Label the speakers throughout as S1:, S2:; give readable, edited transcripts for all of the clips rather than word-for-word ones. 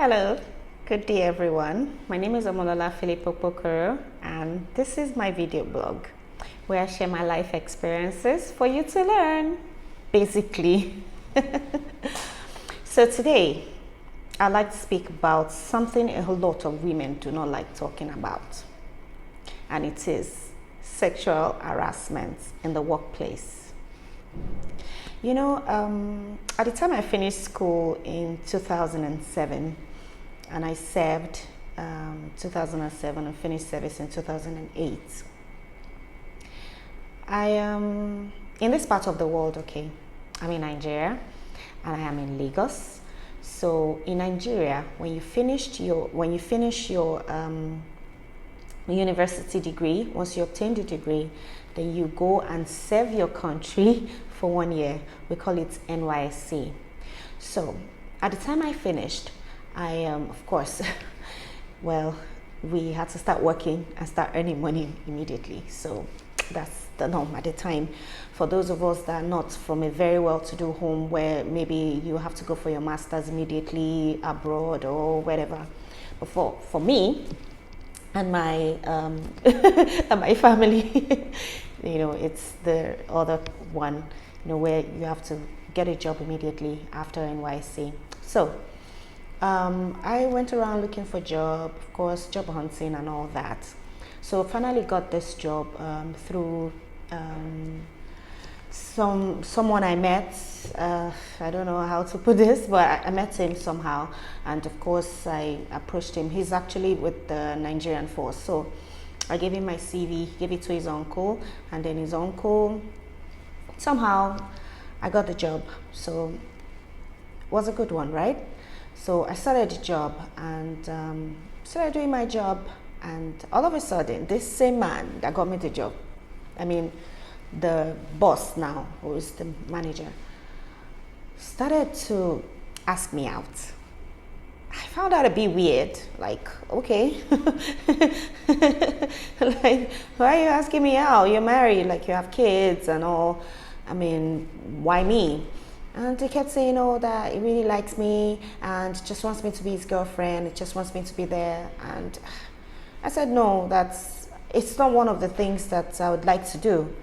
S1: Hello, good day everyone. My name is Omolola Philippo Pokoro and this is my video blog where I share my life experiences for you to learn, basically. So today, I'd like to speak about something a whole lot of women do not like talking about, and it is sexual harassment in the workplace. You know, at the time I finished school in 2007, and I served 2007 and finished service in 2008. I am in this part of the world, okay. I'm in Nigeria and I am in Lagos. So in Nigeria, when you finish your university degree, once you obtain the degree, then you go and serve your country for 1 year. We call it NYSC. So at the time I finished, I of course, well, we had to start working and start earning money immediately. So that's the norm at the time. For those of us that are not from a very well-to-do home where maybe you have to go for your master's immediately abroad or whatever. But for me and my and my family, you know, it's the other one, you know, where you have to get a job immediately after NYC. So I went around looking for job, of course, job hunting and all that. So finally got this job through someone I met. I don't know how to put this, but I met him somehow, and of course I approached him. He's actually with the Nigerian force, so I gave him my CV, gave it to his uncle, and then his uncle, somehow I got the job. So it was a good one, right? So I started the job and started doing my job, and all of a sudden this same man that got me the job, I mean the boss now, who is the manager, started to ask me out. I found that a bit weird, like, okay. Like, why are you asking me out? You're married, like you have kids and all. I mean, why me? And he kept saying, oh, that he really likes me and just wants me to be his girlfriend. He just wants me to be there. And I said, no, it's not one of the things that I would like to do.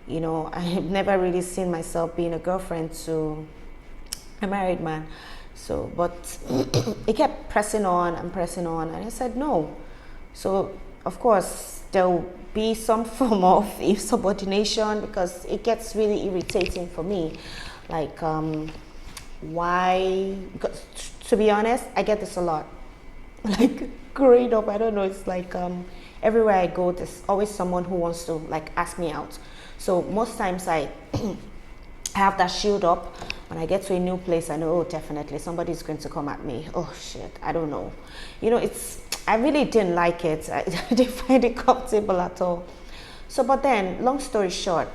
S1: You know, I've never really seen myself being a girlfriend to a married man. So, but he kept pressing on and pressing on, and I said no. So, of course, there will be some form of insubordination because it gets really irritating for me. Like, why? Because, to be honest, I get this a lot. Like, growing up, I don't know, it's like everywhere I go, there's always someone who wants to like ask me out. So most times I have that shield up. When I get to a new place, I know, oh, definitely somebody's going to come at me. Oh shit, I don't know. You know, I really didn't like it. I didn't find it comfortable at all. So, but then, long story short,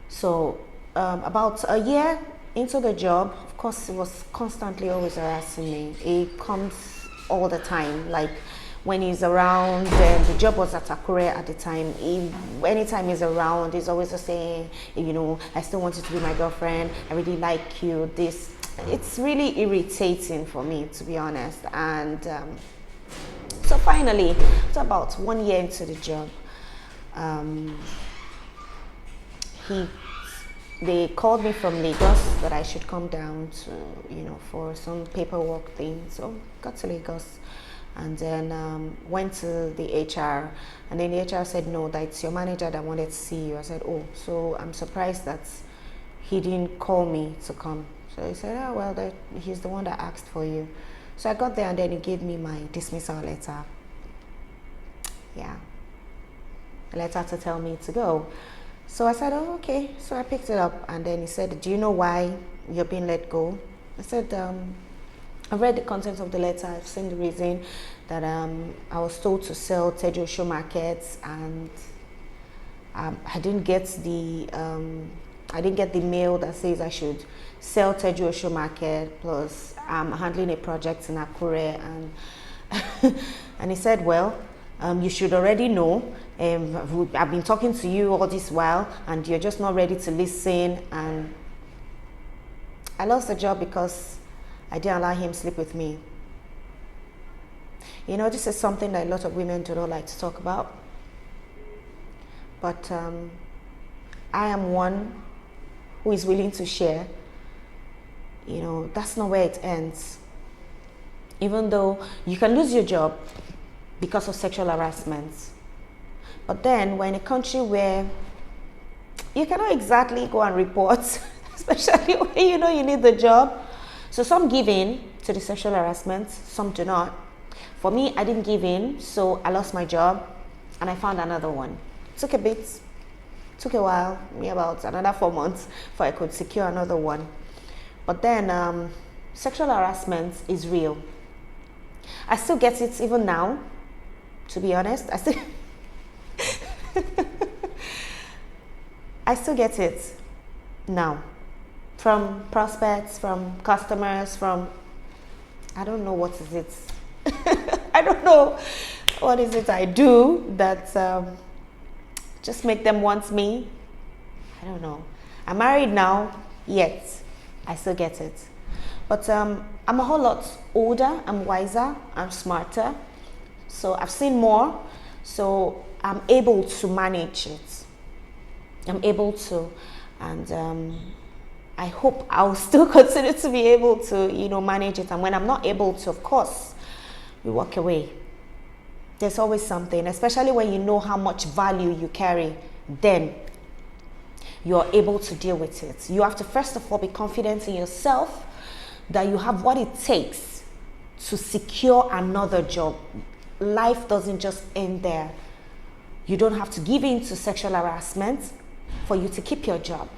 S1: so about a year into the job, of course, he was constantly always harassing me. He comes all the time, like when he's around. The job was at Akure at the time. Anytime he's around, he's always saying, you know, I still want you to be my girlfriend. I really like you. This, it's really irritating for me, to be honest. And so finally, it's about 1 year into the job, they called me from Lagos that I should come down to, you know, for some paperwork thing. So got to Lagos and then went to the HR, and then the HR said, no, that's your manager that wanted to see you. I said, oh, so I'm surprised that he didn't call me to come. So he said, oh, well, he's the one that asked for you. So I got there and then he gave me my dismissal letter. Yeah, a letter to tell me to go. So I said, oh, okay. So I picked it up, and then he said, do you know why you're being let go? I said, I've read the contents of the letter. I've seen the reason that I was told to sell Tejo Show Markets, and I didn't get the mail that says I should sell Tejo Show Market. Plus, I'm handling a project in Akure, and and he said, well, you should already know. I've been talking to you all this while, and you're just not ready to listen. And I lost the job because I didn't allow him sleep with me. You know, this is something that a lot of women do not like to talk about. But I am one who is willing to share. You know, that's not where it ends. Even though you can lose your job because of sexual harassment. But then we're in a country where you cannot exactly go and report, especially when you know you need the job. So some give in to the sexual harassment, some do not. For me, I didn't give in, so I lost my job and I found another one. Took a while, me about another 4 months before I could secure another one. But then sexual harassment is real. I still get it even now, to be honest. I still get it now from prospects, from customers, from I don't know what is it. I don't know what is it I do that just make them want me. I don't know. I'm married now, yet I still get it. But I'm a whole lot older, I'm wiser, I'm smarter. So I've seen more, so I'm able to manage it. I'm able to, and I hope I'll still continue to be able to, you know, manage it. And when I'm not able to, of course, we walk away. There's always something, especially when you know how much value you carry, then you're able to deal with it. You have to first of all be confident in yourself that you have what it takes to secure another job. Life doesn't just end there. You don't have to give in to sexual harassment for you to keep your job.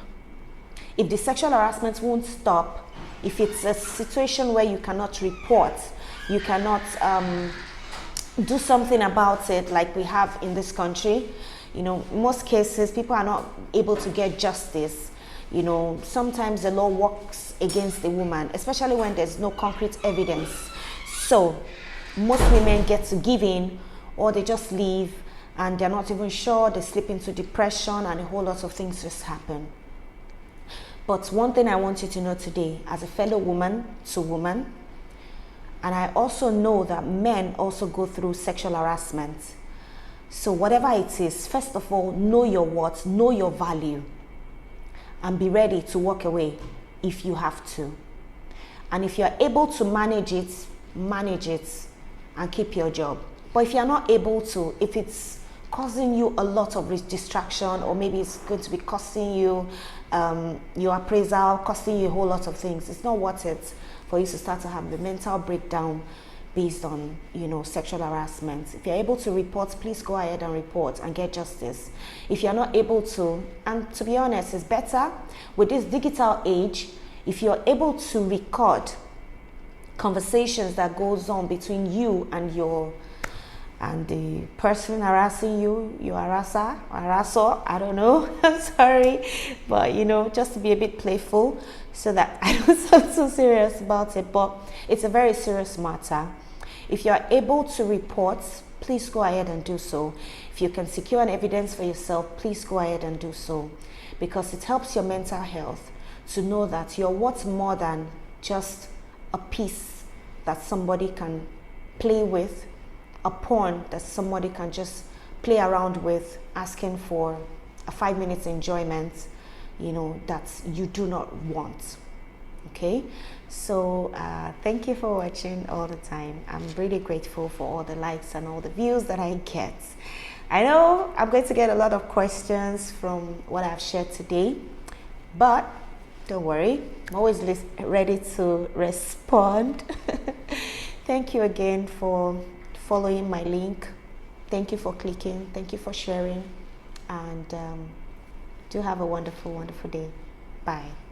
S1: If the sexual harassment won't stop, if it's a situation where you cannot report, you cannot do something about it like we have in this country, you know, in most cases people are not able to get justice. You know, sometimes the law works against the woman, especially when there's no concrete evidence. So most women get to give in, or they just leave and they're not even sure, they slip into depression and a whole lot of things just happen. But one thing I want you to know today, as a fellow woman to woman, and I also know that men also go through sexual harassment. So whatever it is, first of all, know your worth, know your value, and be ready to walk away if you have to. And if you're able to manage it and keep your job. But if you're not able to, if it's causing you a lot of distraction, or maybe it's going to be costing you your appraisal, costing you a whole lot of things, it's not worth it for you to start to have the mental breakdown based on, you know, sexual harassment. If you're able to report, please go ahead and report and get justice. If you're not able to, and to be honest, it's better with this digital age, if you're able to record conversations that goes on between you and the person harassing you, your harasser, I don't know, I'm sorry, but you know, just to be a bit playful so that I don't sound so serious about it, but it's a very serious matter. If you're able to report, please go ahead and do so. If you can secure an evidence for yourself, please go ahead and do so, because it helps your mental health to know that you're worth more than just a piece that somebody can play with, a pawn that somebody can just play around with, asking for a 5 minutes enjoyment, you know, that you do not want. Okay, so thank you for watching all the time. I'm really grateful for all the likes and all the views that I get. I know I'm going to get a lot of questions from what I've shared today, but don't worry, I'm always ready to respond. Thank you again for following my link. Thank you for clicking. Thank you for sharing. And do have a wonderful, wonderful day. Bye.